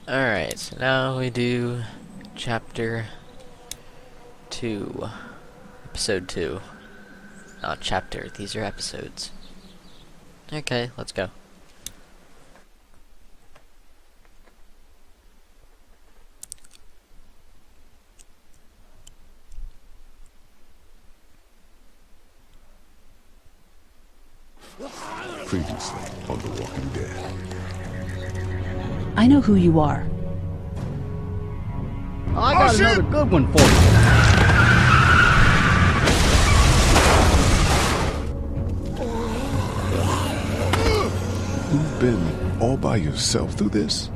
Alright, so now we do chapter 2. Episode 2. Not chapter, these are episodes. Okay, let's go. Previously on The Walking Dead. I know who you are. I got another good one for you. You've been all by yourself through this?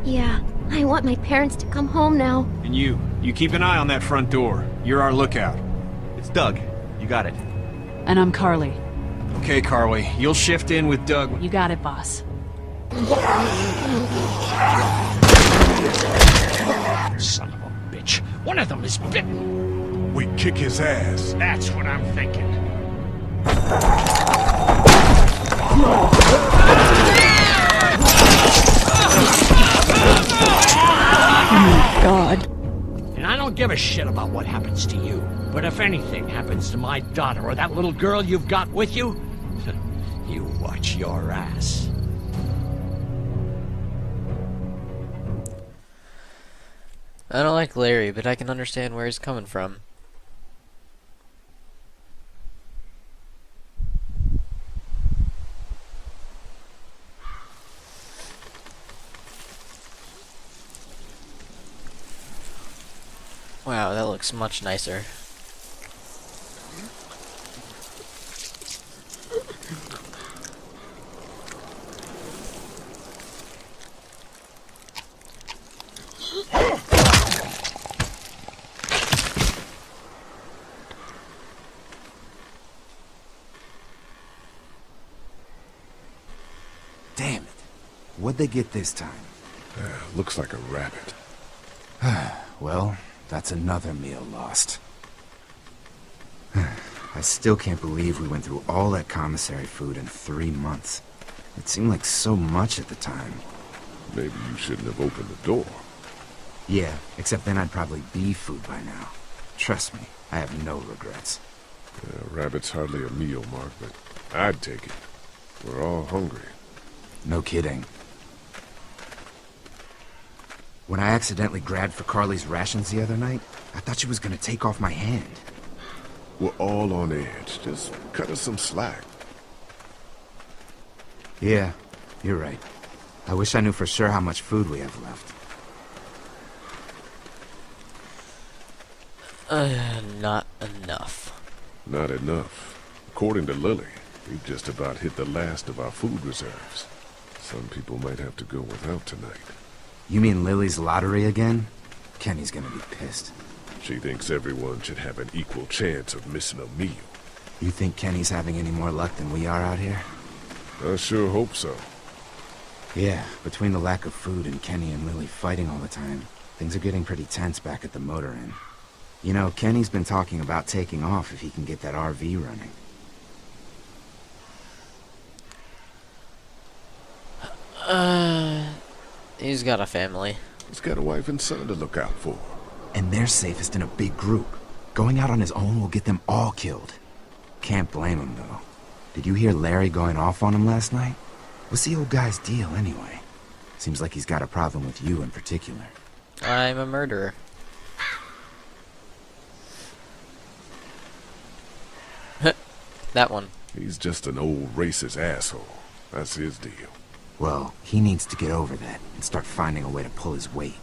Yeah, I want my parents to come home now. And you keep an eye on that front door. You're our lookout. It's Doug. You got it. And I'm Carly. Okay, Carly, you'll shift in with Doug. You got it, boss. Son of a bitch. One of them is bitten. We kick his ass. That's what I'm thinking. Oh my God. And I don't give a shit about what happens to you. But if anything happens to my daughter or that little girl you've got with you, you watch your ass. I don't like Larry, but I can understand where he's coming from. Wow, that looks much nicer. Damn it. What'd they get this time? Looks like a rabbit. Well, that's another meal lost. I still can't believe we went through all that commissary food in 3 months. It seemed like so much at the time. Maybe you shouldn't have opened the door. Yeah, except then I'd probably be food by now. Trust me, I have no regrets. Rabbit's hardly a meal, Mark, but I'd take it. We're all hungry. No kidding. When I accidentally grabbed for Carly's rations the other night, I thought she was gonna take off my hand. We're all on edge. Just cut us some slack. Yeah, you're right. I wish I knew for sure how much food we have left. Not enough. Not enough. According to Lily, we've just about hit the last of our food reserves. Some people might have to go without tonight. You mean Lily's lottery again? Kenny's gonna be pissed. She thinks everyone should have an equal chance of missing a meal. You think Kenny's having any more luck than we are out here? I sure hope so. Yeah, between the lack of food and Kenny and Lily fighting all the time, things are getting pretty tense back at the motor inn. You know, Kenny's been talking about taking off if he can get that RV running. He's got a family. He's got a wife and son to look out for. And they're safest in a big group. Going out on his own will get them all killed. Can't blame him, though. Did you hear Larry going off on him last night? What's the old guy's deal, anyway? Seems like he's got a problem with you in particular. I'm a murderer. That one. He's just an old racist asshole. That's his deal. Well, he needs to get over that and start finding a way to pull his weight.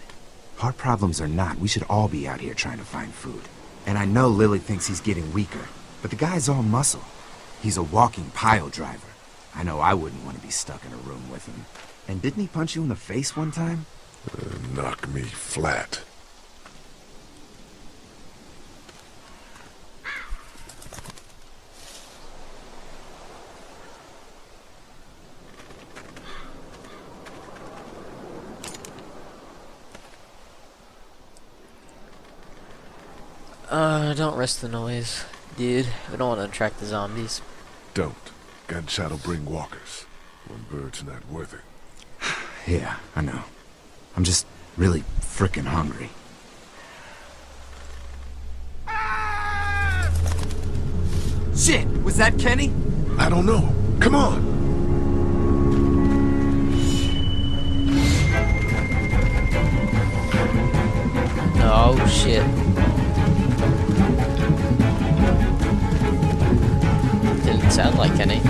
Hard problems or not, we should all be out here trying to find food. And I know Lily thinks he's getting weaker, but the guy's all muscle. He's a walking pile driver. I know I wouldn't want to be stuck in a room with him. And didn't he punch you in the face one time? Knock me flat. Don't risk the noise. Dude, we don't want to attract the zombies. Don't. Gunshot'll bring walkers. One bird's not worth it. Yeah, I know. I'm just really frickin' hungry. Shit! Was that Kenny? I don't know. Come on. Oh shit. Didn't sound like any.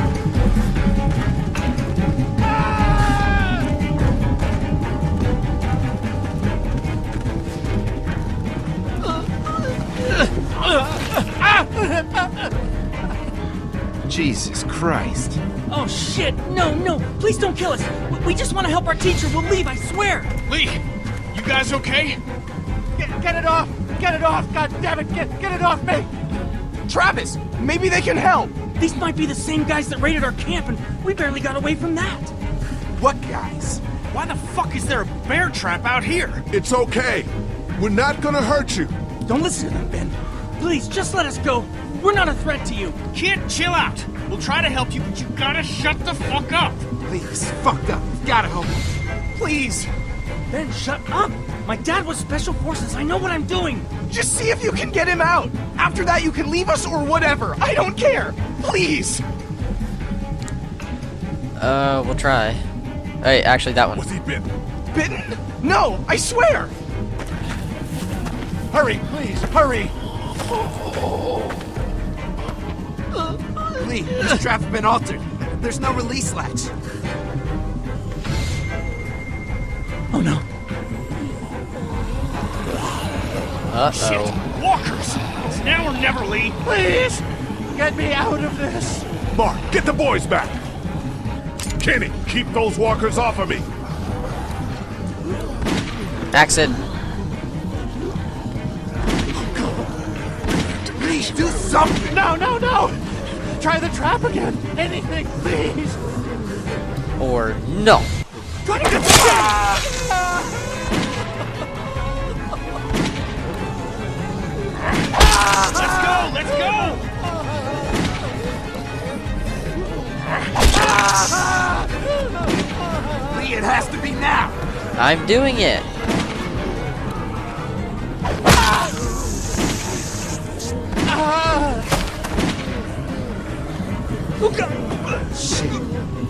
Jesus Christ. Oh shit! No, no! Please don't kill us! We just want to help our teacher. We'll leave, I swear! Lee, you guys okay? Get it off! Get it off! God damn it! Get it off me! Travis, maybe they can help! These might be the same guys that raided our camp, and we barely got away from that! What guys? Why the fuck is there a bear trap out here? It's okay. We're not gonna hurt you. Don't listen to them, Ben. Please, just let us go. We're not a threat to you. Kid, chill out. We'll try to help you, but you gotta shut the fuck up. Lee, he's fucked up. We've gotta help him. Please. Ben, shut up! My dad was Special Forces. I know what I'm doing. Just see if you can get him out! After that, you can leave us or whatever! I don't care! Please! We'll try. Hey, actually, that one. Was he bitten? Bitten? No, I swear! Hurry, please, hurry! Lee, this trap's been altered. There's no release latch. Oh no. Shit. Uh-oh. Walkers. It's now or never, Lee. Please! Get me out of this! Mark, get the boys back. Kenny, keep those walkers off of me. Accent. Please, do something! No, no, no! Try the trap again! Anything, please! Or no. Let's go. Let's go. Lee, it has to be now! I'm doing it. Shit.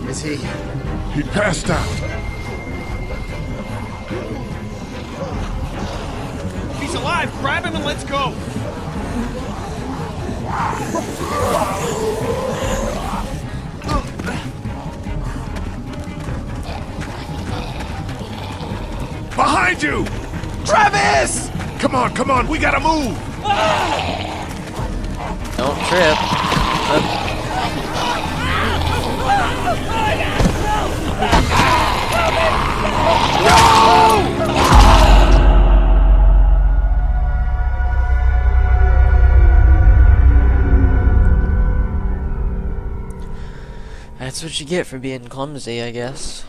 Is he? He passed out. If he's alive, grab him and let's go. Behind you! Travis! Come on, we gotta move! Don't trip. That's what you get for being clumsy, I guess.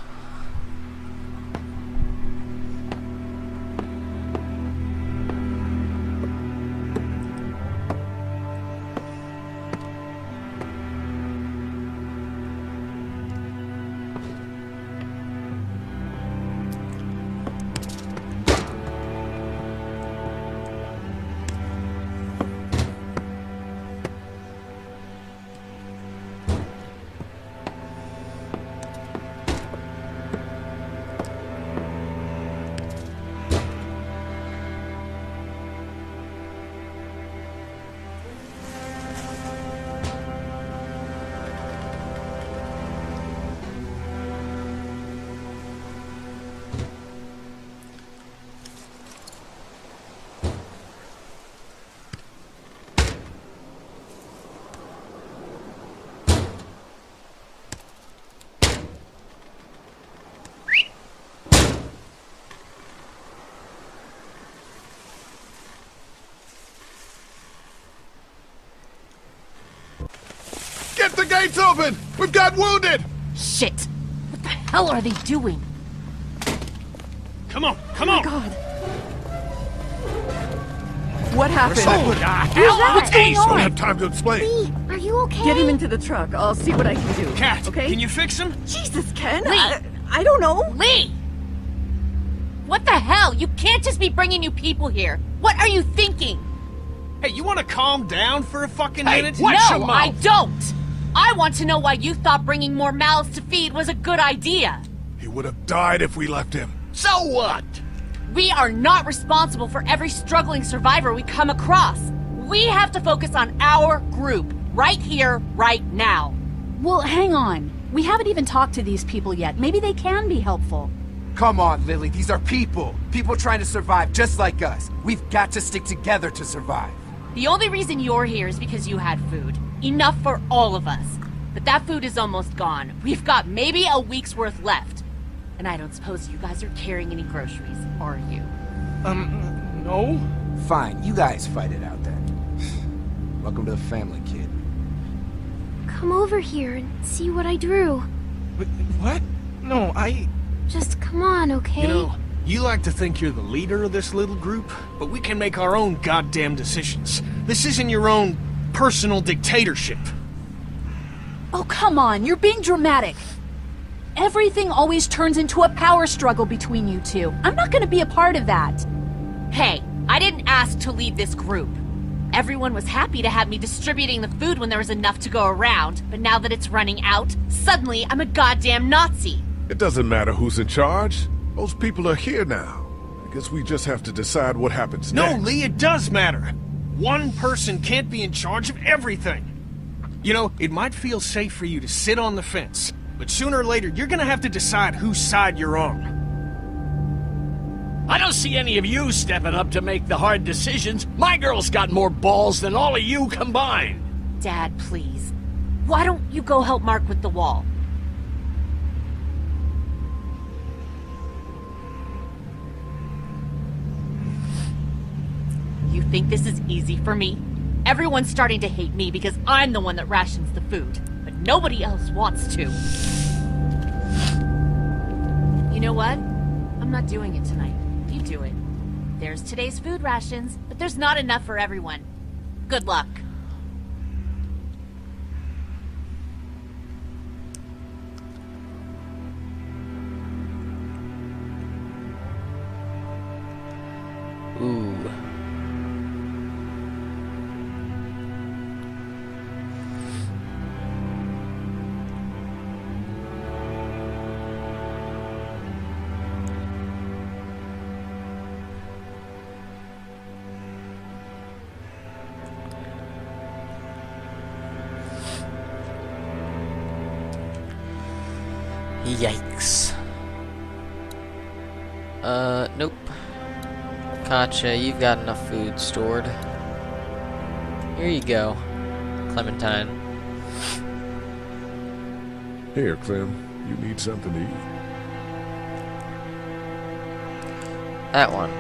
Get the gates open! We've got wounded! Shit! What the hell are they doing? Come on, come on. God. What happened? What the hell? What's going Don't on? have time to explain. Lee, are you okay? Get him into the truck. I'll see what I can do. Cat, okay? can you fix him? Jesus, Ken. Lee. I don't know. Lee! What the You can't just be bringing new people here. What are you thinking? Hey, you want to calm down for a fucking Hey, minute? no, I don't! I want to know why you thought bringing more mouths to feed was a good idea. He would have died if we left him. So what? We are not responsible for every struggling survivor we come across. We have to focus on our group, right here, right now. Well, hang on. We haven't even talked to these people yet. Maybe they can be helpful. Come on, Lily. These are people. People trying to survive just like us. We've got to stick together to survive. The only reason you're here is because you had food. Enough for all of us. But that food is almost gone. We've got maybe a week's worth left. And I don't suppose you guys are carrying any groceries, are you? No? Fine, you guys fight it out then. Welcome to the family, kid. Come over here and see what I drew. What? No, Just come on, okay? You know, you like to think you're the leader of this little group, but we can make our own goddamn decisions. This isn't your own personal dictatorship. Oh, come on. You're being dramatic. Everything always turns into a power struggle between you two. I'm not going to be a part of that. Hey, I didn't ask to lead this group. Everyone was happy to have me distributing the food when there was enough to go around, but now that it's running out, suddenly I'm a goddamn Nazi. It doesn't matter who's in charge. Those people are here now. I guess we just have to decide what happens No, next. Lee, it does matter. One person can't be in charge of everything. You know, it might feel safe for you to sit on the fence, but sooner or later, you're gonna have to decide whose side you're on. I don't see any of you stepping up to make the hard decisions. My girl's got more balls than all of you combined. Dad, please. Why don't you go help Mark with the wall? You think this is easy for me? Everyone's starting to hate me because I'm the one that rations the food, but nobody else wants to. You know what? I'm not doing it tonight. You do it. There's today's food rations, but there's not enough for everyone. Good luck. Ooh. Yikes. Nope. Gotcha, you've got enough food stored. Here you go, Clementine. Here, Clem. You need something to eat. That one.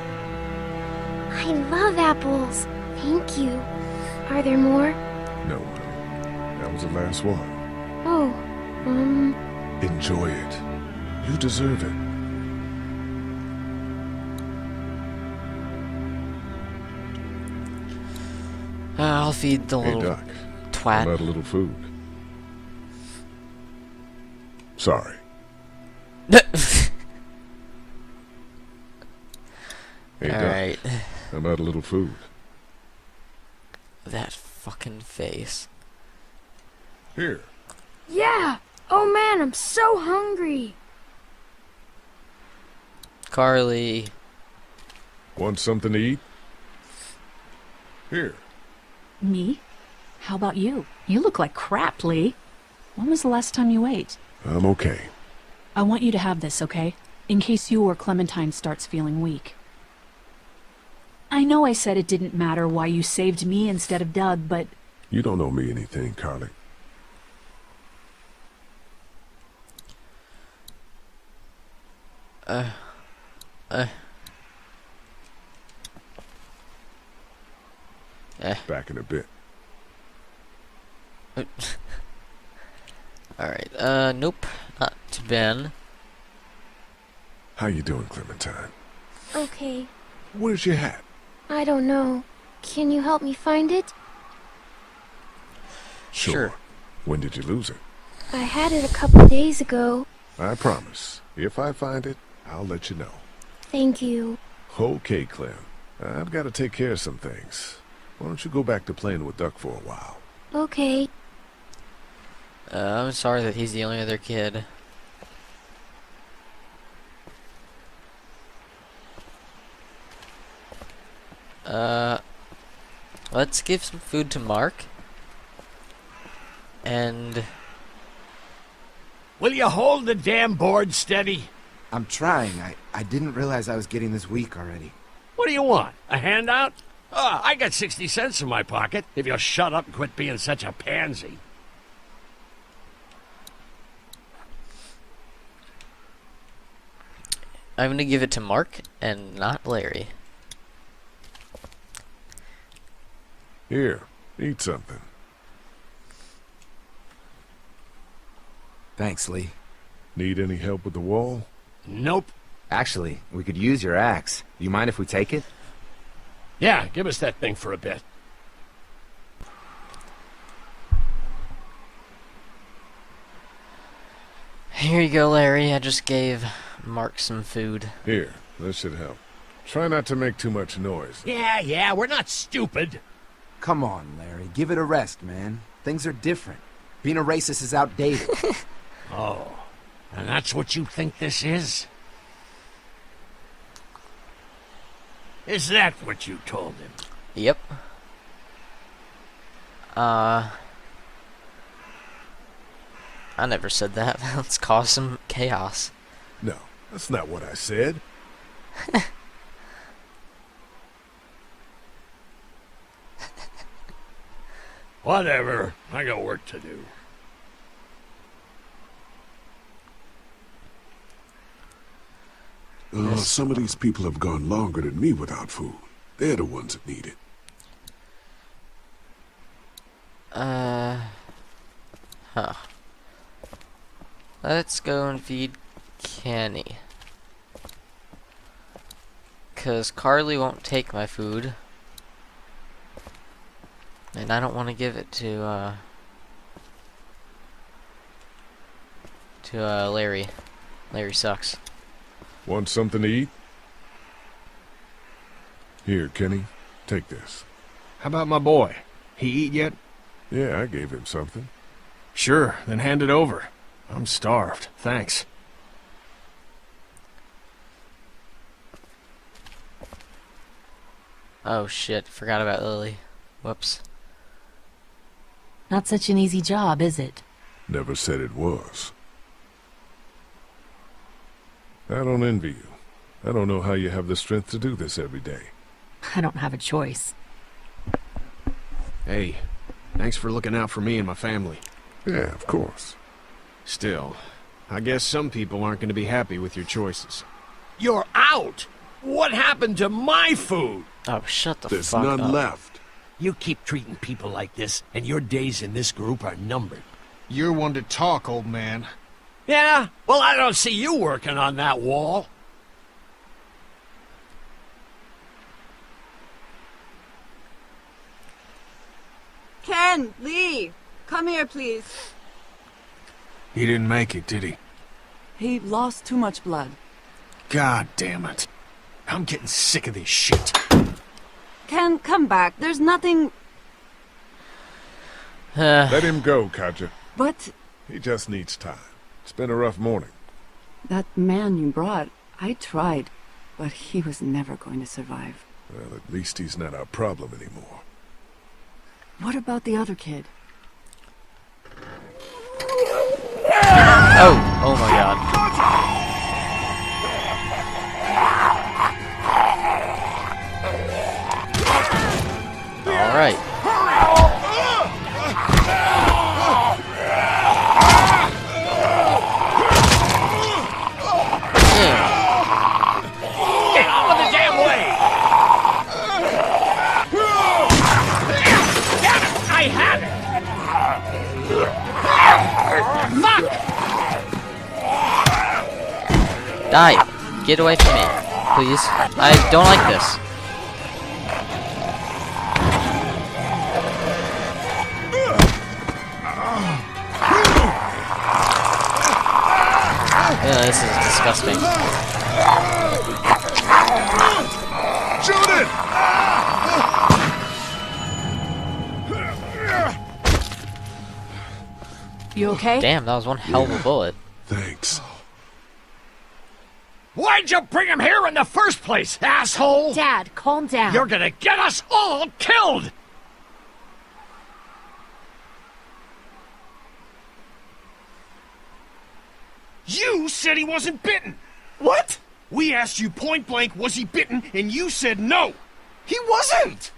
I love apples. Thank you. Are there more? No, that was the last one. Oh, Enjoy it. You deserve it. I'll feed the Hey, little Doc. twat. I'm out of little food. Sorry. Hey, Doc. Alright. I'm out of little food. That fucking face. Here. yeah. Oh man, I'm so hungry. Carly. Want something to eat? Here. Me? How about you? You look like crap, Lee. When was the last time you ate? I'm okay. I want you to have this, okay? In case you or Clementine starts feeling weak. I know I said it didn't matter why you saved me instead of Doug, but... You don't owe me anything, Carly. Back in a bit. Alright, nope. Not to Ben. How you doing, Clementine? Okay. Where's your hat? I don't know. Can you help me find it? Sure. When did you lose it? I had it a couple days ago. I promise. If I find it, I'll let you know. Thank you. Okay, Clem. I've got to take care of some things. Why don't you go back to playing with Duck for a while? Okay. I'm sorry that he's the only other kid. Let's give some food to Mark. And... Will you hold the damn board steady? I'm trying. I didn't realize I was getting this weak already. What do you want? A handout? I got 60 cents in my pocket, if you'll shut up and quit being such a pansy. I'm gonna give it to Mark and not Larry. Here, eat something. Thanks, Lee. Need any help with the wall? Nope. Actually, we could use your axe. Do you mind if we take it? Yeah, give us that thing for a bit. Here you go, Larry. I just gave Mark some food. Here, this should help. Try not to make too much noise. Yeah, we're not stupid. Come on, Larry. Give it a rest, man. Things are different. Being a racist is outdated. Oh, and that's what you think this is? Is that what you told him? Yep. I never said that. Let's cause some chaos. No, that's not what I said. Whatever. I got work to do. Some of these people have gone longer than me without food. They're the ones that need it. Huh. Let's go and feed Kenny. 'Cause Carly won't take my food. And I don't want to give it to Larry. Larry sucks. Want something to eat? Here, Kenny. Take this. How about my boy? He eat yet? Yeah, I gave him something. Sure, then hand it over. I'm starved. Thanks. Oh shit, forgot about Lily. Whoops. Not such an easy job, is it? Never said it was. I don't envy you. I don't know how you have the strength to do this every day. I don't have a choice. Hey, thanks for looking out for me and my family. Yeah, of course. Still, I guess some people aren't going to be happy with your choices. You're out! What happened to my food? Oh, shut the There's fuck up. none left. You keep treating people like this, and your days in this group are numbered. You're one to talk, old man. Yeah? Well, I don't see you working on that wall. Ken, Lee, come here, please. He didn't make it, did he? He lost too much blood. God damn it. I'm getting sick of this shit. Ken, come back. There's nothing... Let him go, Katja. But He just needs time. It's been a rough morning. that man you brought, I tried, but he was never going to survive. Well, at least he's not our problem anymore. What about the other kid? Oh my god. Alright. Get out of the damn way! Damn it! I had it! Fuck! Die! Get away from me, please. I don't like this. Yeah, this is disgusting. okay? Damn, that was one hell of a bullet. Thanks. Why'd you bring him here in the first place, asshole? Dad, calm down. You're gonna get us all killed! You said he wasn't bitten. What? We asked you point blank, was he bitten, and you said no. He wasn't!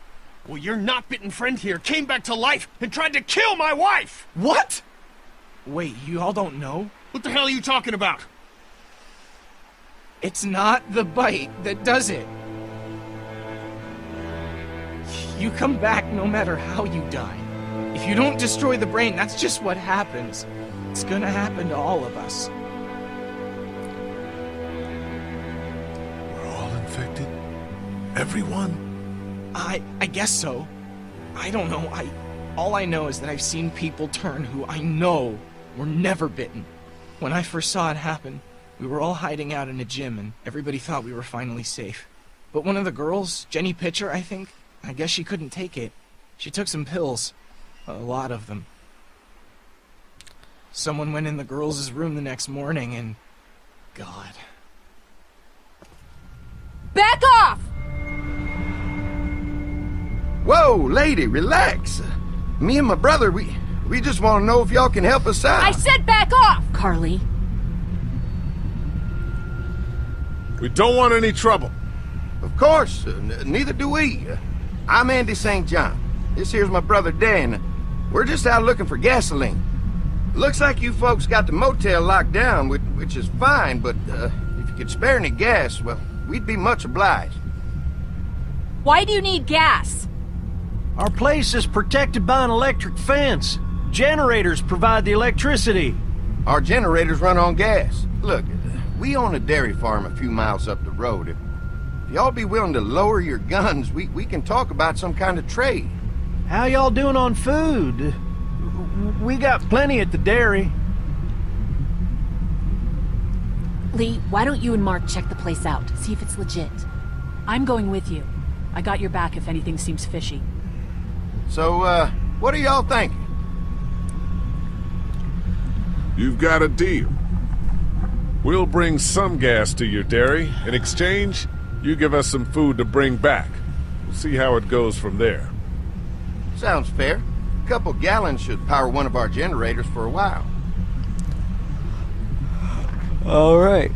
Well, your not bitten friend here came back to life and tried to kill my wife. What? Wait, you all don't know? What the hell are you talking about? It's not the bite that does it. You come back no matter how you die. If you don't destroy the brain, that's just what happens. It's gonna happen to all of us. We're all infected? Everyone? I guess so. I don't know. All I know is that I've seen people turn who I know were never bitten. When I first saw it happen, we were all hiding out in a gym and everybody thought we were finally safe. But one of the girls, Jenny Pitcher, I think, I guess she couldn't take it. She took some pills. A lot of them. Someone went in the girls' room the next morning and... God. Back off! Whoa, lady, relax. Me and my brother, we just want to know if y'all can help us out. I said back off! Carly. We don't want any trouble. Of course, neither do we. I'm Andy St. John. This here's my brother Dan. We're just out looking for gasoline. Looks like you folks got the motel locked down, which is fine, but if you could spare any gas, well, we'd be much obliged. Why do you need gas? Our place is protected by an electric fence. Generators provide the electricity. Our generators run on gas. Look, we own a dairy farm a few miles up the road. If y'all be willing to lower your guns, we can talk about some kind of trade. How y'all doing on food? We got plenty at the dairy. Lee, why don't you and Mark check the place out, see if it's legit? I'm going with you. I got your back if anything seems fishy. So, what are y'all thinking? You've got a deal. We'll bring some gas to your dairy. In exchange, you give us some food to bring back. We'll see how it goes from there. Sounds fair. A couple gallons should power one of our generators for a while. Alright.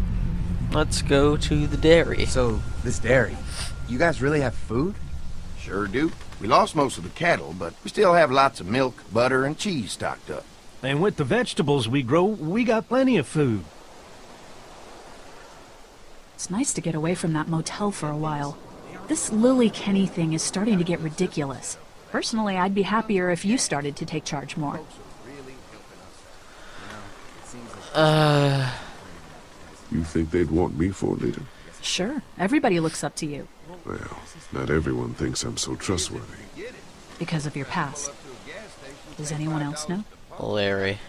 Let's go to the dairy. So, this dairy, you guys really have food? Sure do. We lost most of the cattle, but we still have lots of milk, butter, and cheese stocked up. And with the vegetables we grow, we got plenty of food. It's nice to get away from that motel for a while. This Lily Kenny thing is starting to get ridiculous. Personally, I'd be happier if you started to take charge more. You think they'd want me for a leader? Sure, everybody looks up to you. Well, not everyone thinks I'm so trustworthy. Because of your past. Does anyone else know? Larry.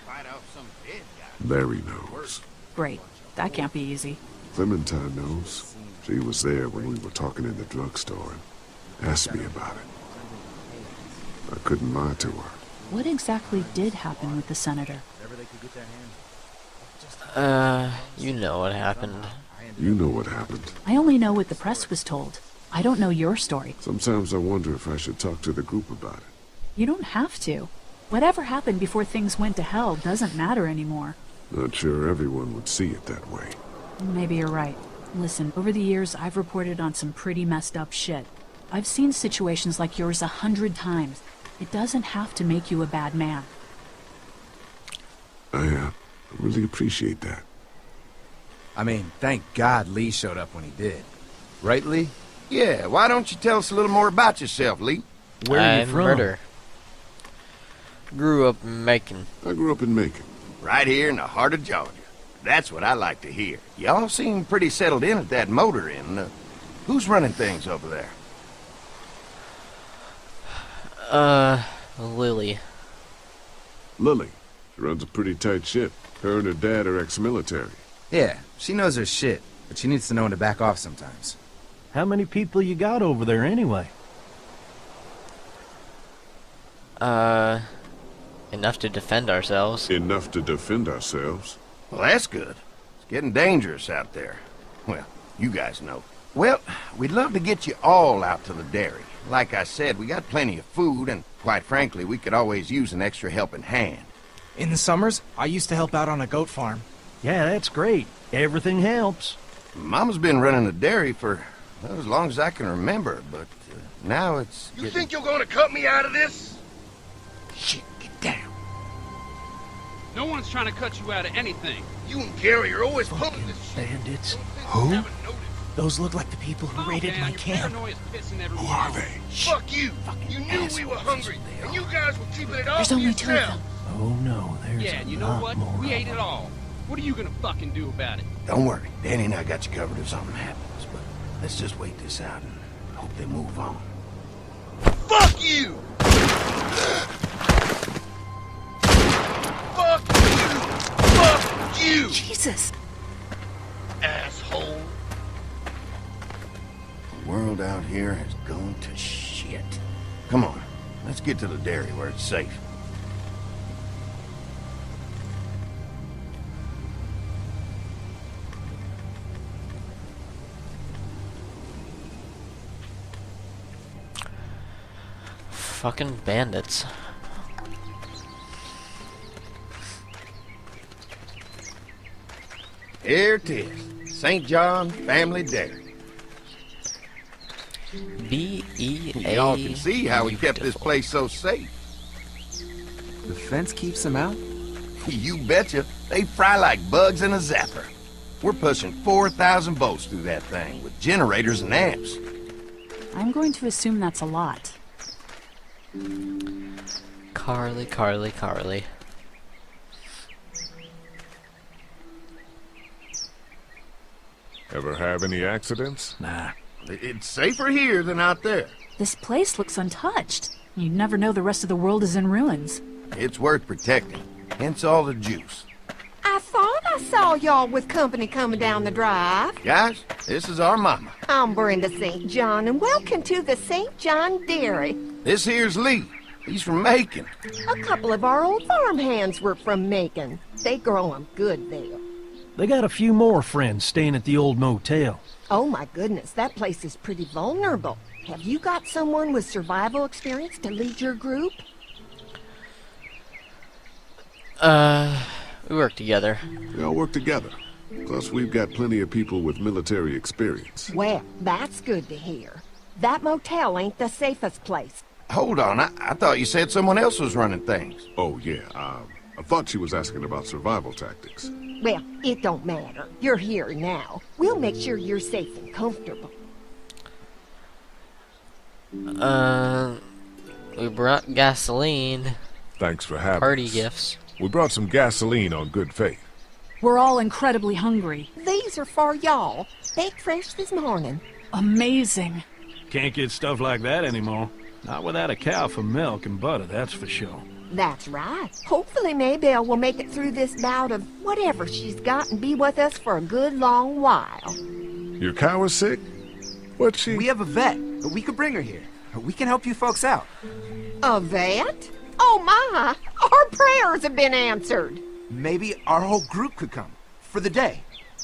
Larry knows. Great. That can't be easy. Clementine knows. She was there when we were talking in the drugstore and asked me about it. I couldn't lie to her. What exactly did happen with the senator? You know what happened. You know what happened. I only know what the press was told. I don't know your story. Sometimes I wonder if I should talk to the group about it. You don't have to. Whatever happened before things went to hell doesn't matter anymore. Not sure everyone would see it that way. Maybe you're right. Listen, over the years, I've reported on some pretty messed up shit. I've seen situations like yours 100 times. It doesn't have to make you a bad man. I really appreciate that. I mean, thank God Lee showed up when he did. Right, Lee? Yeah, why don't you tell us a little more about yourself, Lee? Where are you I'm from? Murder. Grew up in Macon. I grew up in Macon. Right here in the heart of Georgia. That's what I like to hear. Y'all seem pretty settled in at that motor inn. Who's running things over there? Lily. Lily. She runs a pretty tight ship. Her and her dad are ex-military. Yeah, she knows her shit, but she needs to know when to back off sometimes. How many people you got over there anyway? Enough to defend ourselves. Enough to defend ourselves. Well, that's good. It's getting dangerous out there. Well, you guys know. Well, we'd love to get you all out to the dairy. Like I said, we got plenty of food, and quite frankly, we could always use an extra helping hand. In the summers, I used to help out on a goat farm. Yeah, that's great. Everything helps. Mama's been running the dairy for well, as long as I can remember, but now it's... You think you're gonna cut me out of this? Shit, get down. No one's trying to cut you out of anything. You and Gary are always pulling this shit. Bandits. Who? Those look like the people who raided my camp. Who are they? Fuck you! You knew we were hungry, and you guys were keeping it all There's to only two of yourself. them. Oh no, there's Yeah, a you know lot what? more We of ate it them. all. What are you gonna fucking do about it? Don't worry, Danny and I got you covered if something happens, but let's just wait this out and hope they move on. Fuck you! Fuck you! Fuck you! Jesus! Asshole! The world out here has gone to shit. Come on, let's get to the dairy where it's safe. Fucking bandits. Here it is. St. John Family Dairy. B-E-A. Y'all can see how we kept this place so safe. The fence keeps them out? You betcha. They fry like bugs in a zapper. We're pushing 4,000 volts through that thing with generators and amps. I'm going to assume that's a lot. Carly, Carly, Carly. Ever have any accidents? Nah. It's safer here than out there. This place looks untouched. You'd never know the rest of the world is in ruins. It's worth protecting. Hence all the juice. I thought I saw y'all with company coming down the drive. Guys, this is our mama. I'm Brenda St. John, and welcome to the St. John Dairy. This here's Lee. He's from Macon. A couple of our old farmhands were from Macon. They grow 'em good there. They got a few more friends staying at the old motel. Oh my goodness, that place is pretty vulnerable. Have you got someone with survival experience to lead your group? We work together. We all work together. Plus, we've got plenty of people with military experience. Well, that's good to hear. That motel ain't the safest place. Hold on, I thought you said someone else was running things. Oh, yeah, I thought she was asking about survival tactics. Well, it don't matter. You're here now. We'll make sure you're safe and comfortable. We brought gasoline. Thanks for having Party us. gifts. We brought some gasoline on good faith. We're all incredibly hungry. These are for y'all. Baked fresh this morning. Amazing. Can't get stuff like that anymore. Not without a cow for milk and butter, that's for sure. That's right. Hopefully Maybelle will make it through this bout of whatever she's got and be with us for a good long while. Your cow is sick? What's she? We have a vet, but we could bring her here. We can help you folks out. A vet? Oh my! Our prayers have been answered. Maybe our whole group could come. For the day.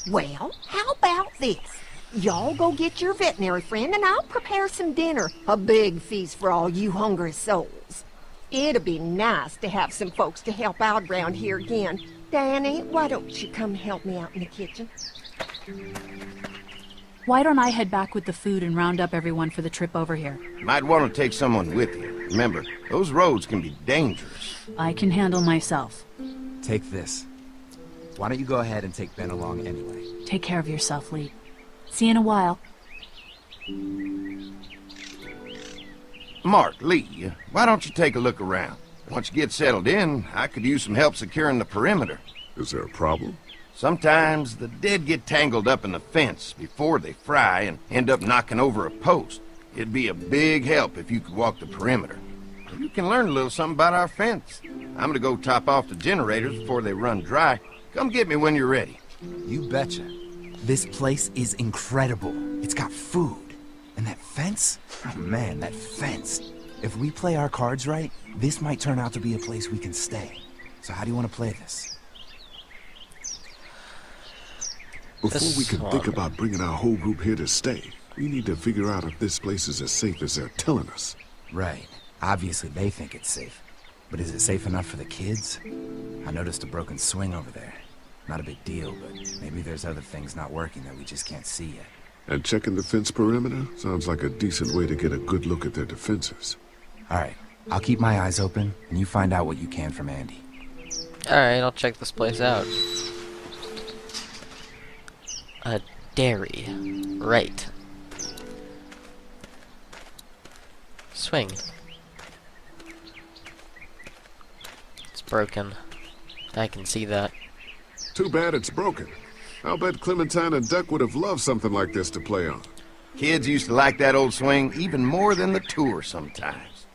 Well, how about this? Y'all go get your veterinary friend and I'll prepare some dinner. A big feast for all you hungry souls. It'd be nice to have some folks to help out around here again. Danny, why don't you come help me out in the kitchen? Why don't I head back with the food and round up everyone for the trip over here? Might want to take someone with you. Remember, those roads can be dangerous. I can handle myself. Take this. Why don't you go ahead and take Ben along anyway? Take care of yourself, Lee. See you in a while. Mark, Lee, why don't you take a look around? Once you get settled in, I could use some help securing the perimeter. Is there a problem? Sometimes the dead get tangled up in the fence before they fry and end up knocking over a post. It'd be a big help if you could walk the perimeter. You can learn a little something about our fence. I'm gonna go top off the generators before they run dry. Come get me when you're ready. You betcha. This place is incredible. It's got food. And that fence? Oh man, that fence. If we play our cards right, this might turn out to be a place we can stay. So how do you want to play this? Before we can think about bringing our whole group here to stay, we need to figure out if this place is as safe as they're telling us. Right. Obviously they think it's safe. But is it safe enough for the kids? I noticed a broken swing over there. Not a big deal, but maybe there's other things not working that we just can't see yet. And checking the fence perimeter sounds like a decent way to get a good look at their defenses. Alright, I'll keep my eyes open, and you find out what you can from Andy. Alright, I'll check this place out. A dairy. Right. Swing. It's broken. I can see that. Too bad it's broken. I'll bet Clementine and Duck would have loved something like this to play on. Kids used to like that old swing even more than the tour sometimes.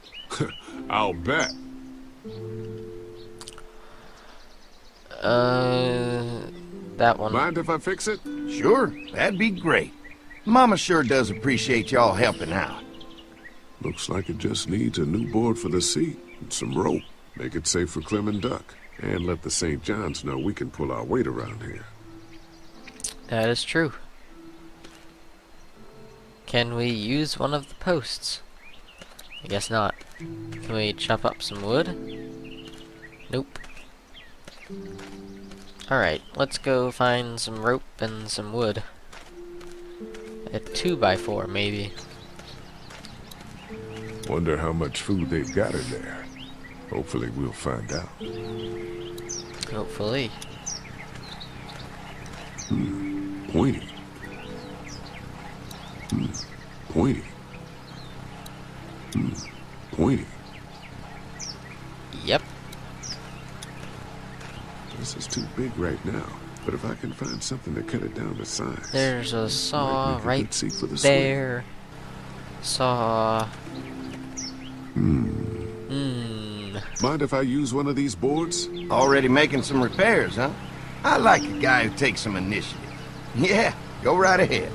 I'll bet. That one. Mind if I fix it? Sure, that'd be great. Mama sure does appreciate y'all helping out. Looks like it just needs a new board for the seat and some rope. Make it safe for Clem and Duck. And let the St. John's know we can pull our weight around here. That is true. Can we use one of the posts? I guess not. Can we chop up some wood? Nope. Alright, let's go find some rope and some wood. A 2x4 maybe. Wonder how much food they've got in there. Hopefully we'll find out. Hopefully. Pointy. Pointy. Pointy. Yep. This is too big right now, but if I can find something to cut it down to size. There's a saw make a right good seat for the there. Saw. Mind if I use one of these boards? Already making some repairs, huh? I like a guy who takes some initiative. Yeah, go right ahead.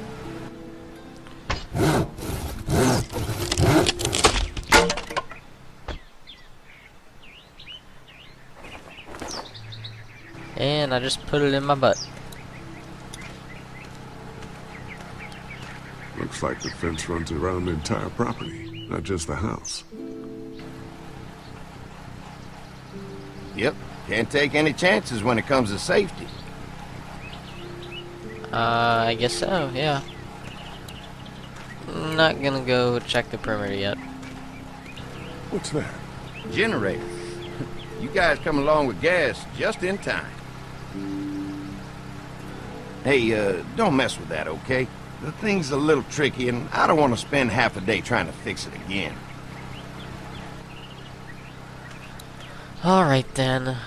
And I just put it in my butt. Looks like the fence runs around the entire property, not just the house. Yep, can't take any chances when it comes to safety. I guess so, yeah. Not gonna go check the perimeter yet. What's that? Generator. You guys come along with gas just in time. Hey, don't mess with that, okay? The thing's a little tricky, and I don't want to spend half a day trying to fix it again. Alright then.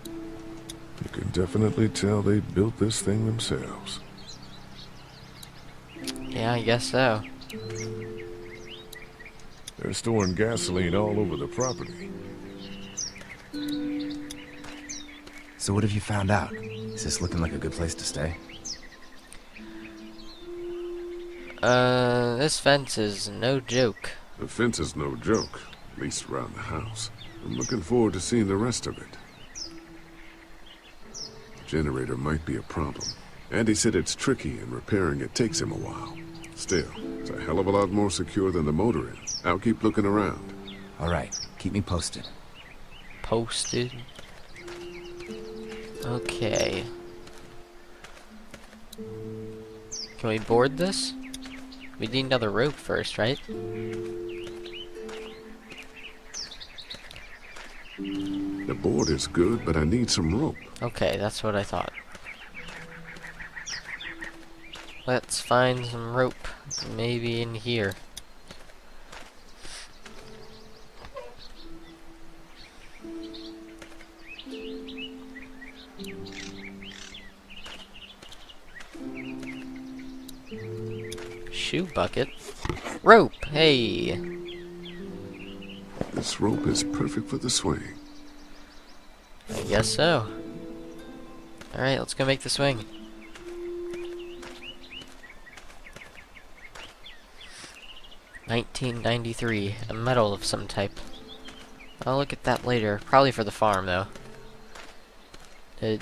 You can definitely tell they built this thing themselves. Yeah, I guess so. They're storing gasoline all over the property. So what have you found out? Is this looking like a good place to stay? This fence is no joke. The fence is no joke, at least around the house. I'm looking forward to seeing the rest of it. The generator might be a problem. Andy said it's tricky and repairing it takes him a while. Still, it's a hell of a lot more secure than the motor is. I'll keep looking around. Alright, keep me posted. Posted? Okay. Can we board this? We need another rope first, right? The board is good, but I need some rope. Okay, that's what I thought. Let's find some rope. Maybe in here. Shoe bucket. Rope! Hey! This rope is perfect for the swing. I guess so. Alright, let's go make the swing. 1993. A medal of some type. I'll look at that later. Probably for the farm, though. The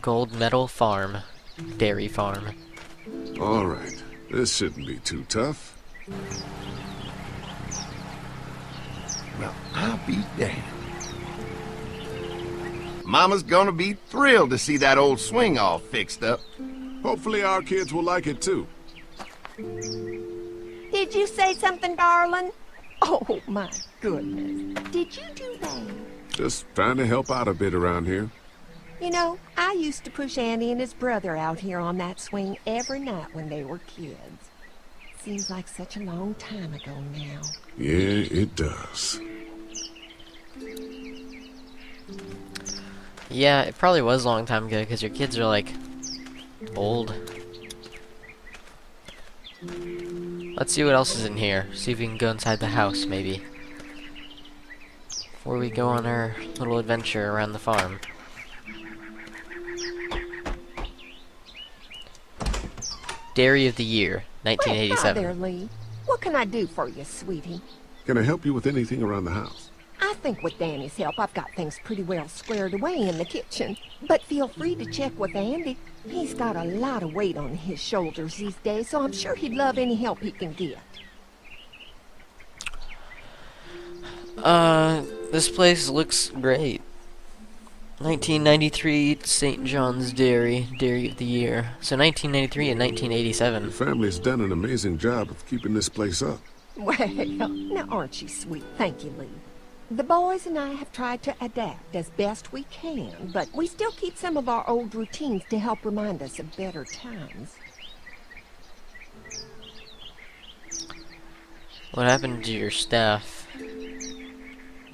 gold medal farm. Dairy farm. Alright. This shouldn't be too tough. Well, I'll be damned. Mama's gonna be thrilled to see that old swing all fixed up. Hopefully our kids will like it too. Did you say something, darling? Oh, my goodness. Did you do that? Just trying to help out a bit around here. You know, I used to push Andy and his brother out here on that swing every night when they were kids. Seems like such a long time ago now. Yeah, it does. Yeah, it probably was a long time ago, because your kids are, like, old. Let's see what else is in here. See if we can go inside the house, maybe. Before we go on our little adventure around the farm. Dairy of the Year, 1987. Well, hi there, Lee. What can I do for you, sweetie? Can I help you with anything around the house? I think with Danny's help, I've got things pretty well squared away in the kitchen. But feel free to check with Andy. He's got a lot of weight on his shoulders these days, so I'm sure he'd love any help he can get. This place looks great. 1993 St. John's Dairy, Dairy of the Year. So 1993 and 1987. The family's done an amazing job of keeping this place up. Well, now aren't you sweet? Thank you, Lee. The boys and I have tried to adapt as best we can, but we still keep some of our old routines to help remind us of better times. What happened to your staff?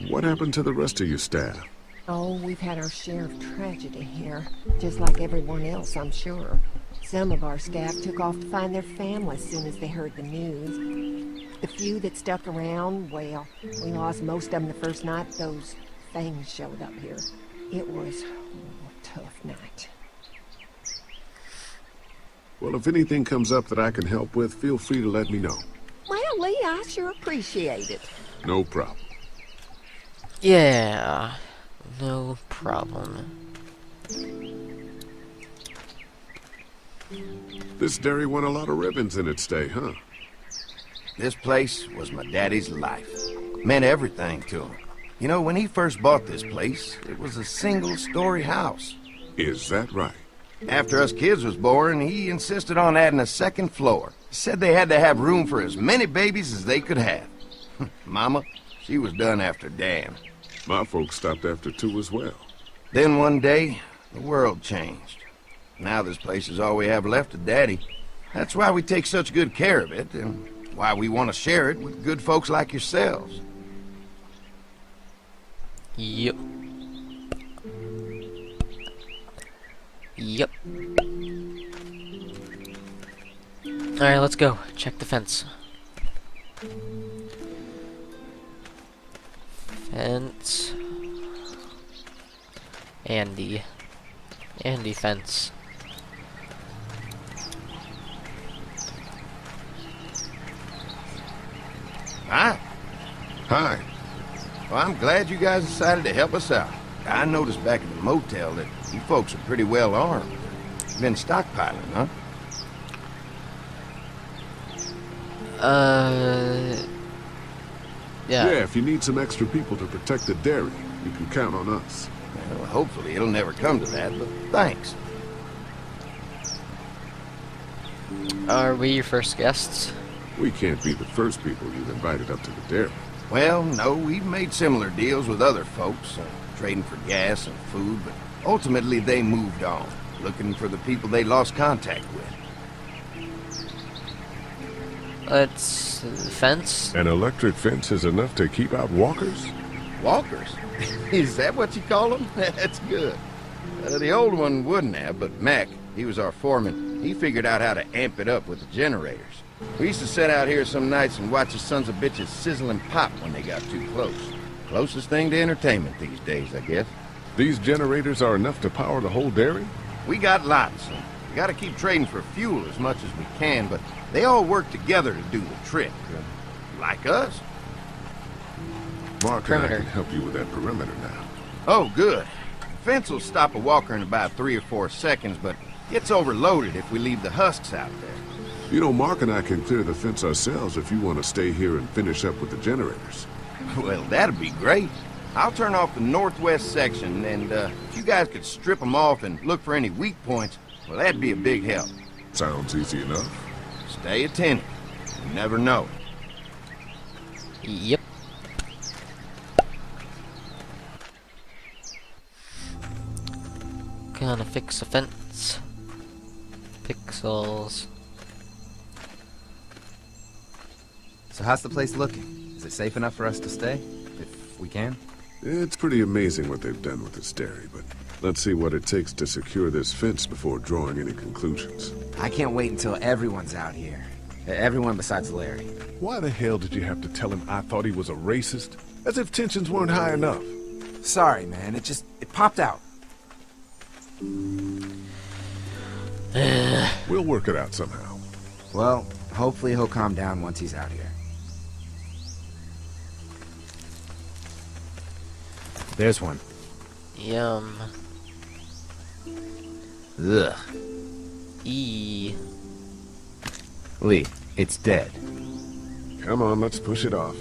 What happened to the rest of your staff? Oh, we've had our share of tragedy here, just like everyone else, I'm sure. Some of our staff took off to find their families as soon as they heard the news. The few that stuck around, well, we lost most of them the first night those things showed up here. It was a tough night. Well, if anything comes up that I can help with, feel free to let me know. Well, Lee, I sure appreciate it. No problem. Yeah, no problem. This dairy won a lot of ribbons in its day, huh? This place was my daddy's life. Meant everything to him. You know, when he first bought this place, it was a single-story house. Is that right? After us kids was born, he insisted on adding a second floor. Said they had to have room for as many babies as they could have. Mama, she was done after Dan. My folks stopped after 2 as well. Then one day, the world changed. Now this place is all we have left of Daddy. That's why we take such good care of it, and why we want to share it with good folks like yourselves. Yep. Yep. Alright, let's go. Check the fence. Fence. Andy fence. Hi. Hi. Well, I'm glad you guys decided to help us out. I noticed back at the motel that you folks are pretty well armed. Been stockpiling, huh? Yeah. Yeah, if you need some extra people to protect the dairy, you can count on us. Well, hopefully it'll never come to that, but thanks. Are we your first guests? We can't be the first people you've invited up to the dairy. Well, no, we've made similar deals with other folks, trading for gas and food, but ultimately they moved on, looking for the people they lost contact with. It's a fence? An electric fence is enough to keep out walkers? Walkers? Is that what you call them? That's good. The old one wouldn't have, but Mac, he was our foreman. He figured out how to amp it up with the generators. We used to sit out here some nights and watch the sons of bitches sizzle and pop when they got too close. Closest thing to entertainment these days, I guess. These generators are enough to power the whole dairy? We got lots. We gotta keep trading for fuel as much as we can, but they all work together to do the trick. Like us? Mark and I Perimeter. can help you with that perimeter now. Oh, good. Fence will stop a walker in about 3 or 4 seconds, but gets overloaded if we leave the husks out there. You know, Mark and I can clear the fence ourselves if you want to stay here and finish up with the generators. Well, that'd be great. I'll turn off the northwest section, and if you guys could strip them off and look for any weak points, well, that'd be a big help. Sounds easy enough. Stay attentive. You never know. Yep. Gonna fix a fence. Pixels. So how's the place looking? Is it safe enough for us to stay? If we can? It's pretty amazing what they've done with this dairy, but let's see what it takes to secure this fence before drawing any conclusions. I can't wait until everyone's out here. Everyone besides Larry. Why the hell did you have to tell him I thought he was a racist? As if tensions weren't high enough. Sorry, man. It popped out. We'll work it out somehow. Well, hopefully he'll calm down once he's out here. There's one. Yum. Ugh. E. Lee, it's dead. Come on, let's push it off.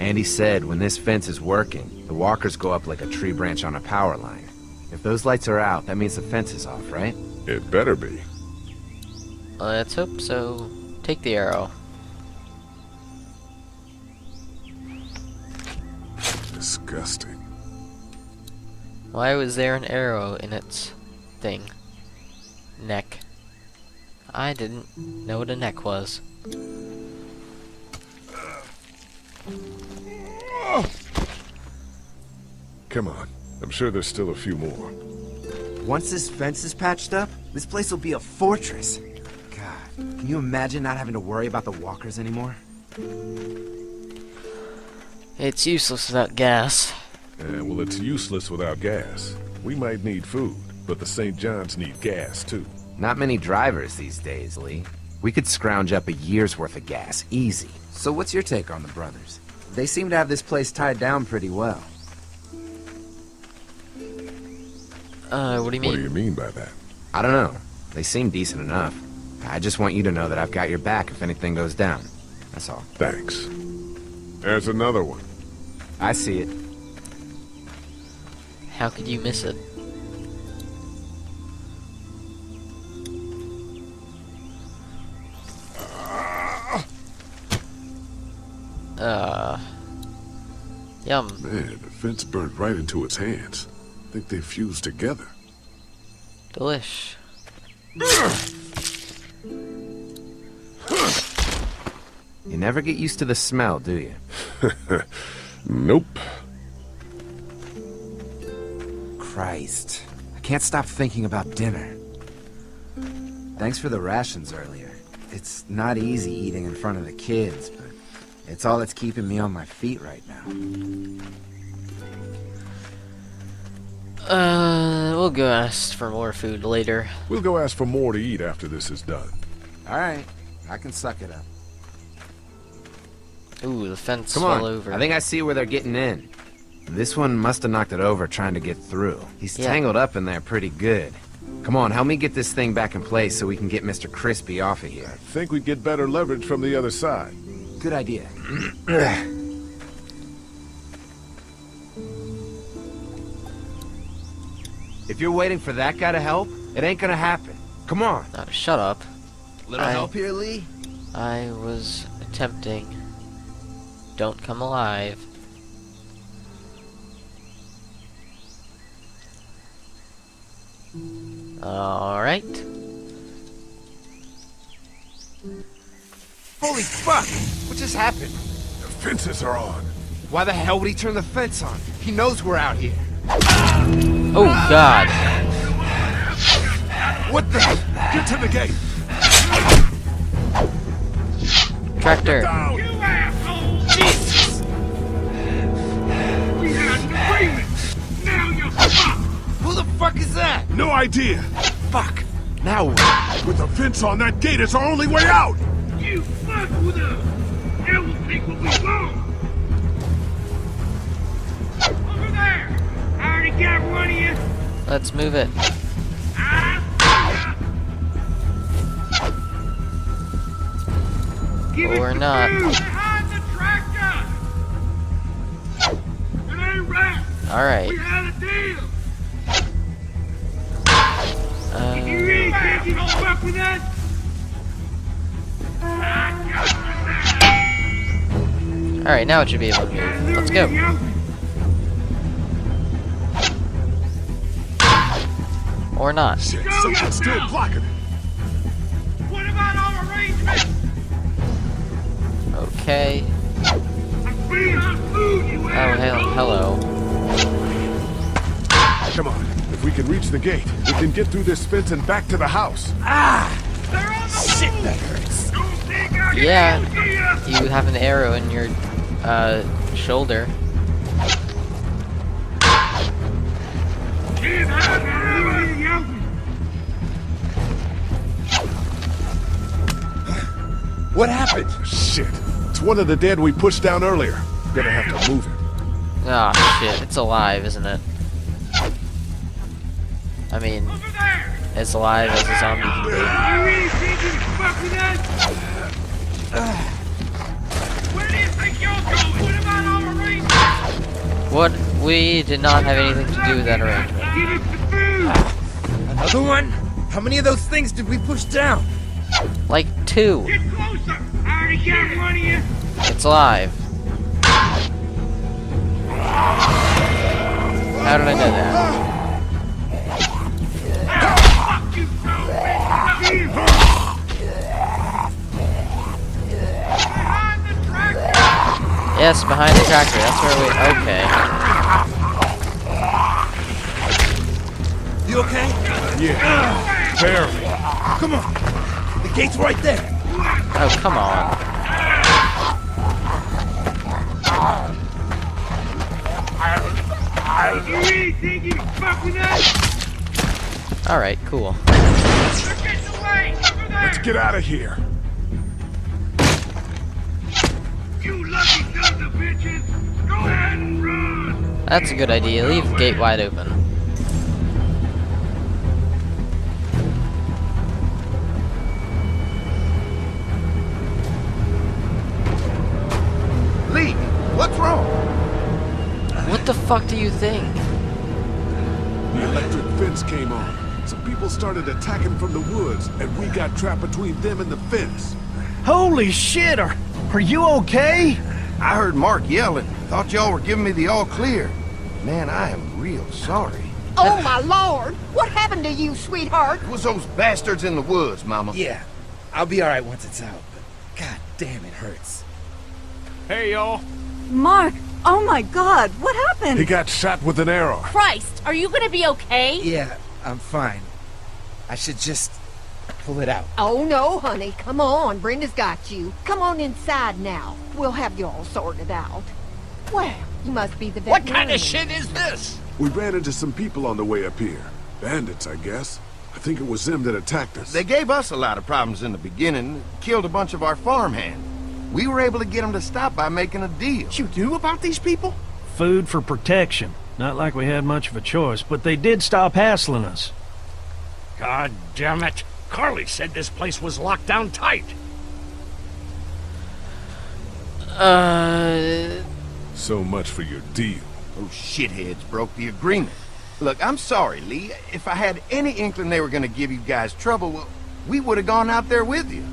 Andy said when this fence is working, the walkers go up like a tree branch on a power line. If those lights are out, that means the fence is off, right? It better be. Let's hope so. Take the arrow. Disgusting. Why was there an arrow in its thing? Neck. I didn't know what a neck was. Come on. I'm sure there's still a few more. Once this fence is patched up, this place will be a fortress. God, can you imagine not having to worry about the walkers anymore? It's useless without gas. Well, it's useless without gas. We might need food, but the St. John's need gas, too. Not many drivers these days, Lee. We could scrounge up a year's worth of gas, easy. So what's your take on the brothers? They seem to have this place tied down pretty well. What do you mean? What do you mean by that? I don't know. They seem decent enough. I just want you to know that I've got your back if anything goes down. That's all. Thanks. There's another one. I see it. How could you miss it? Yum. Man, the fence burned right into its hands. I think they fused together. Delish. You never get used to the smell, do you? Nope. Christ. I can't stop thinking about dinner. Thanks for the rations earlier. It's not easy eating in front of the kids, but it's all that's keeping me on my feet right now. We'll go ask for more food later. We'll go ask for more to eat after this is done. Alright, I can suck it up. Ooh, the fence Come fell on, over. I think I see where they're getting in. This one must have knocked it over trying to get through. He's tangled up in there pretty good. Come on, help me get this thing back in place so we can get Mr. Crispy off of here. I think we'd get better leverage from the other side. Good idea. If you're waiting for that guy to help, it ain't gonna happen. Come on. Oh, shut up. Little help here, Lee? I was attempting. Don't come alive. Alright. Holy fuck! What just happened? The fences are on. Why the hell would he turn the fence on? He knows we're out here. Oh, God. What the? Get to the gate. Tractor. You asshole! Jesus! We had an agreement! Now you're fucked! Who the fuck is that? No idea. Fuck. Now what? With the fence on, that gate is our only way out. You fuck with us! Now we'll take what we want! Over there! I already got one of you! Let's move it. Or not. Behind the tractor! It ain't right! Alright. We had a deal! You really think you don't fuck with us? Alright, now it should be able to move. Let's go. Or not. Shit, something's still blocking it. What about our arrangements? Okay. Oh, hello. Come on. If we can reach the gate, we can get through this fence and back to the house. Shit, that hurts. Yeah, you have an arrow in your shoulder. What happened? Shit. It's one of the dead we pushed down earlier. Gonna have to move it. Ah, shit. It's alive, isn't it? I mean, as alive as a zombie can be. Where do you think you're going? What about our arrangements? What? We did not have anything to do with that arrangement. Give us the food! Another one? How many of those things did we push down? Like 2. Get closer! I already got one of you! It's alive. How did I know that? Fuck you, Behind the tractor! Yes, behind the tractor. That's where we... Okay. You okay? Yeah. Barely. Come on. The gate's right there. Oh, come on. You really think you can fuck with us? Alright, cool. They're getting away! Over there! Let's get out of here. You lucky sons of bitches! Go ahead and run! That's a good idea. Leave the gate wide open. Lee, what's wrong? What the fuck do you think? The electric fence came on. Some people started attacking from the woods, and we got trapped between them and the fence. Holy shit, are you okay? I heard Mark yelling. Thought y'all were giving me the all clear. Man, I am real sorry. Oh, my lord! What happened to you, sweetheart? It was those bastards in the woods, Mama. Yeah, I'll be alright once it's out, but god damn, it hurts. Hey, y'all. Mark, oh my god, what happened? He got shot with an arrow. Christ, are you gonna be okay? Yeah, I'm fine. I should just pull it out. Oh, no, honey. Come on. Brenda's got you. Come on inside now. We'll have you all sorted out. Well, you must be the What kind veterinarian. of shit is this? We ran into some people on the way up here. Bandits, I guess. I think it was them that attacked us. They gave us a lot of problems in the beginning. Killed a bunch of our farmhands. We were able to get them to stop by making a deal. You knew about these people? Food for protection. Not like we had much of a choice, but they did stop hassling us. God damn it. Carly said this place was locked down tight. So much for your deal. Those shitheads broke the agreement. Look, I'm sorry, Lee. If I had any inkling they were gonna give you guys trouble, well, we would have gone out there with you.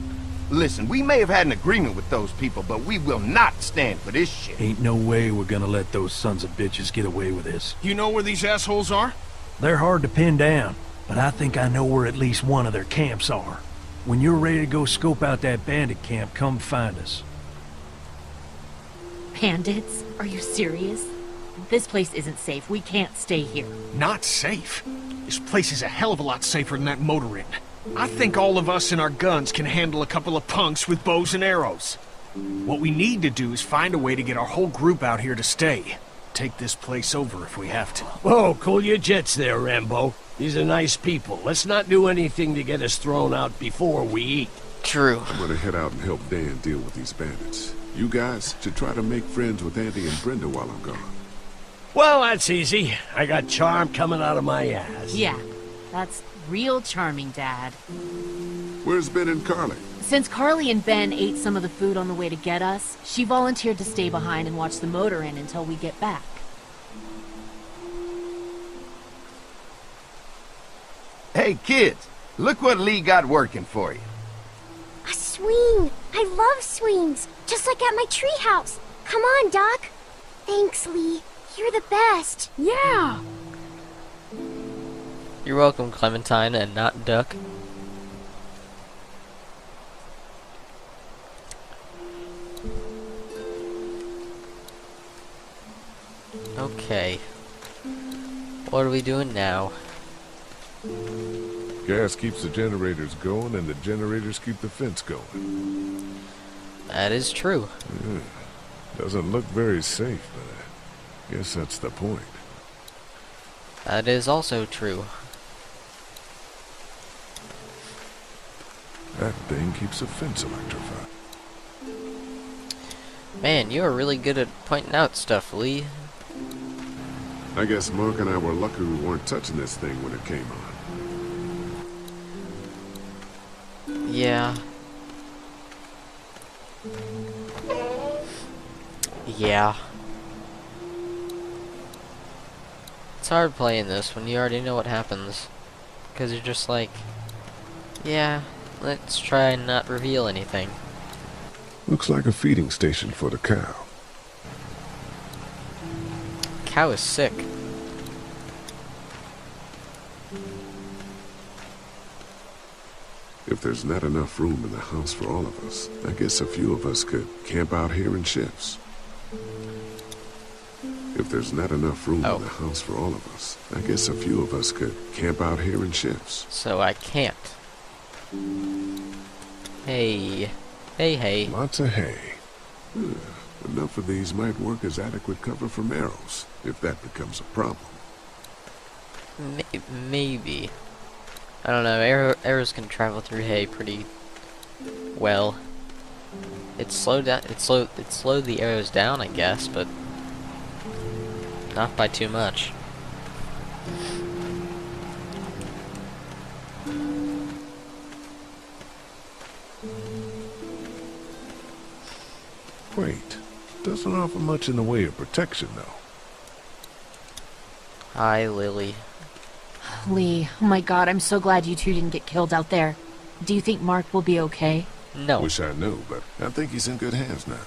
Listen, we may have had an agreement with those people, but we will not stand for this shit. Ain't no way we're gonna let those sons of bitches get away with this. You know where these assholes are? They're hard to pin down, but I think I know where at least one of their camps are. When you're ready to go scope out that bandit camp, come find us. Bandits? Are you serious? This place isn't safe. We can't stay here. Not safe. This place is a hell of a lot safer than that motor inn. I think all of us and our guns can handle a couple of punks with bows and arrows. What we need to do is find a way to get our whole group out here to stay. Take this place over if we have to. Whoa, cool your jets there, Rambo. These are nice people. Let's not do anything to get us thrown out before we eat. True. I'm gonna head out and help Dan deal with these bandits. You guys should try to make friends with Andy and Brenda while I'm gone. Well, that's easy. I got charm coming out of my ass. Yeah, that's real charming, Dad. Where's Ben and Carly? Since Carly and Ben ate some of the food on the way to get us, she volunteered to stay behind and watch the motor inn until we get back. Hey, kids, look what Lee got working for you. A swing! I love swings! Just like at my treehouse! Come on, Doc! Thanks, Lee. You're the best! Yeah! You're welcome, Clementine, and not Duck. Okay. What are we doing now? Gas keeps the generators going, and the generators keep the fence going. That is true. Yeah. Doesn't look very safe, but I guess that's the point. That is also true. That thing keeps the fence electrified. Man, you are really good at pointing out stuff, Lee. I guess Mark and I were lucky we weren't touching this thing when it came on. Yeah. Yeah. It's hard playing this when you already know what happens. Because you're just like, yeah, let's try and not reveal anything. Looks like a feeding station for the cow. Cow is sick. If there's not enough room in the house for all of us, I guess a few of us could camp out here in shifts. If there's not enough room in the house for all of us, I guess a few of us could camp out here in shifts. So I can't. Hey. Hey, hey. Lots of hay. Enough of these might work as adequate cover from arrows, if that becomes a problem. Maybe. I don't know, arrows can travel through hay pretty well. It slowed the arrows down, I guess, but not by too much. Wait, doesn't offer much in the way of protection, though. Hi, Lily. Lee, oh my god, I'm so glad you two didn't get killed out there. Do you think Mark will be okay? No. Wish I knew, but I think he's in good hands now.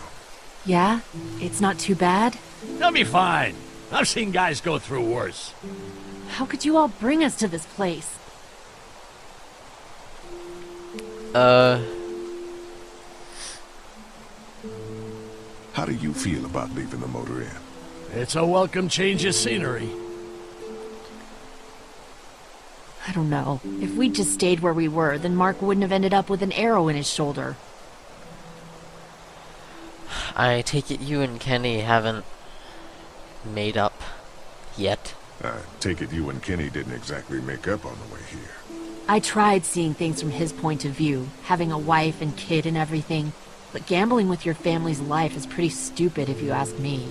Yeah? It's not too bad? He'll be fine. I've seen guys go through worse. How could you all bring us to this place? How do you feel about leaving the motor inn? It's a welcome change of scenery. I don't know. If we'd just stayed where we were, then Mark wouldn't have ended up with an arrow in his shoulder. I take it you and Kenny haven't made up yet? I take it you and Kenny didn't exactly make up on the way here. I tried seeing things from his point of view, having a wife and kid and everything, but gambling with your family's life is pretty stupid if you ask me.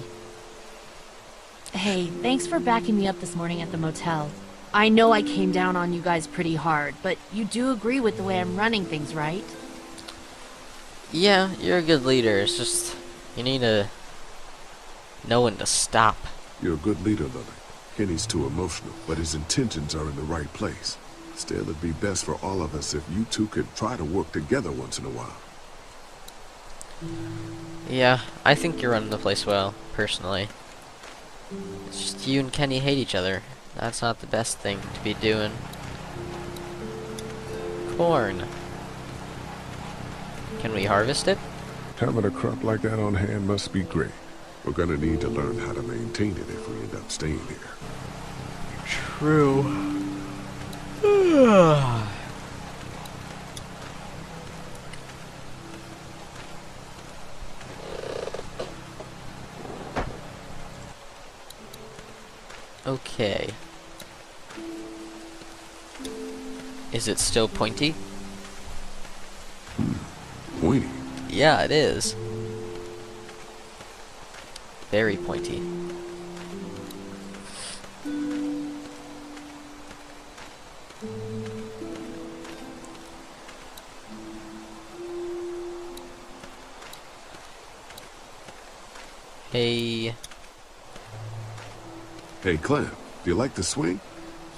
Hey, thanks for backing me up this morning at the motel. I know I came down on you guys pretty hard, but you do agree with the way I'm running things, right? Yeah, you're a good leader. It's just, you need to know when to stop. You're a good leader, Lily. Kenny's too emotional, but his intentions are in the right place. Still, it'd be best for all of us if you two could try to work together once in a while. Yeah, I think you're running the place well, personally. It's just you and Kenny hate each other. That's not the best thing to be doing. Corn. Can we harvest it? Having a crop like that on hand must be great. We're gonna need to learn how to maintain it if we end up staying here. True. Okay. Is it still pointy? pointy. Yeah, it is. Very pointy. Hey. Hey, Clem, do you like the swing?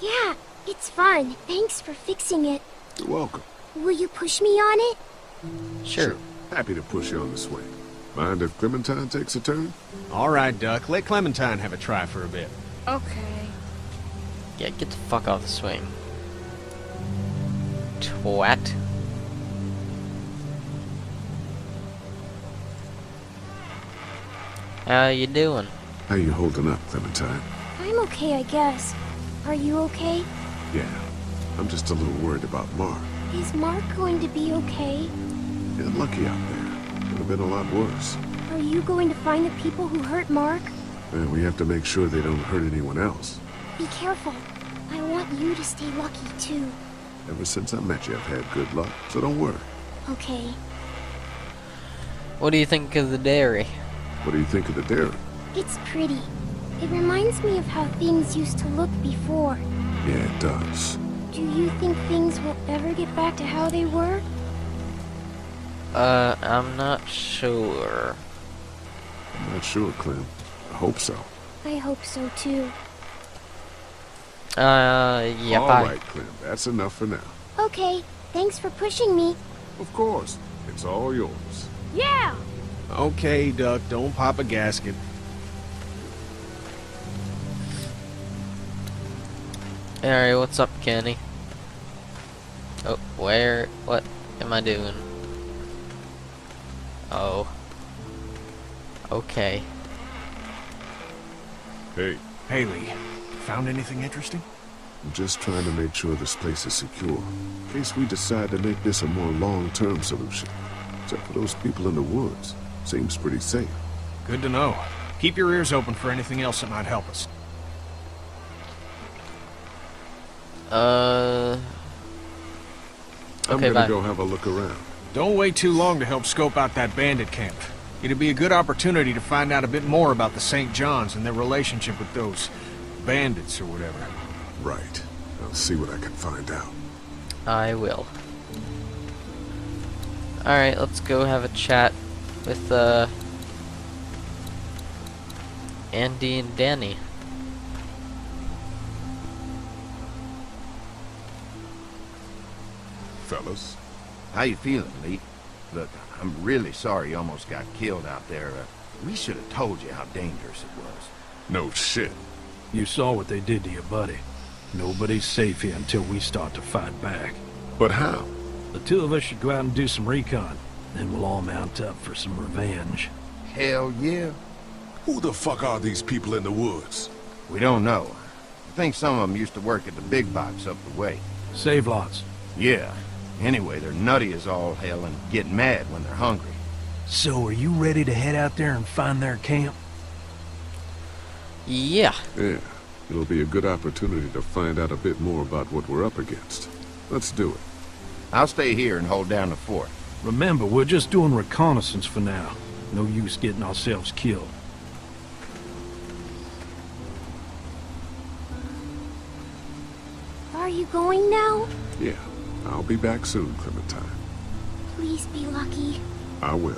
Yeah, it's fun. Thanks for fixing it. You're welcome. Will you push me on it? Sure. Happy to push you on the swing. Mind if Clementine takes a turn? All right, Duck. Let Clementine have a try for a bit. Okay. Yeah, get the fuck off the swing. Twat. How you doing? How you holding up, Clementine? I'm okay, I guess. Are you okay? Yeah, I'm just a little worried about Mark. Is Mark going to be okay? You're lucky out there. Could have been a lot worse. Are you going to find the people who hurt Mark? And we have to make sure they don't hurt anyone else. Be careful. I want you to stay lucky, too. Ever since I met you, I've had good luck, so don't worry. Okay. What do you think of the dairy? What do you think of the dairy? It's pretty. It reminds me of how things used to look before. Yeah, it does. Do you think things will ever get back to how they were? I'm not sure. I'm not sure, Clem. I hope so. I hope so, too. Yeah, All bye. right, Clem. That's enough for now. Okay, thanks for pushing me. Of course. It's all yours. Yeah! Okay, Duck. Don't pop a gasket. Alright, what's up, Kenny? Oh, what am I doing? Oh. Okay. Hey. Haley, found anything interesting? I'm just trying to make sure this place is secure, in case we decide to make this a more long-term solution. Except for those people in the woods. Seems pretty safe. Good to know. Keep your ears open for anything else that might help us. I'm Okay, gonna bye. go have a look around. Don't wait too long to help scope out that bandit camp. It'd be a good opportunity to find out a bit more about the St. John's and their relationship with those bandits or whatever. Right. I'll see what I can find out. I will. Alright, let's go have a chat with, Andy and Danny. Fellas. How you feeling, Lee? Look, I'm really sorry you almost got killed out there. We should have told you how dangerous it was. No shit. You saw what they did to your buddy. Nobody's safe here until we start to fight back. But how? The two of us should go out and do some recon. Then we'll all mount up for some revenge. Hell yeah. Who the fuck are these people in the woods? We don't know. I think some of them used to work at the big box up the way. Save lots. Yeah. Anyway, they're nutty as all hell and get mad when they're hungry. So are you ready to head out there and find their camp? Yeah. Yeah. It'll be a good opportunity to find out a bit more about what we're up against. Let's do it. I'll stay here and hold down the fort. Remember, we're just doing reconnaissance for now. No use getting ourselves killed. Are you going now? Yeah. I'll be back soon, Clementine. Please be lucky. I will.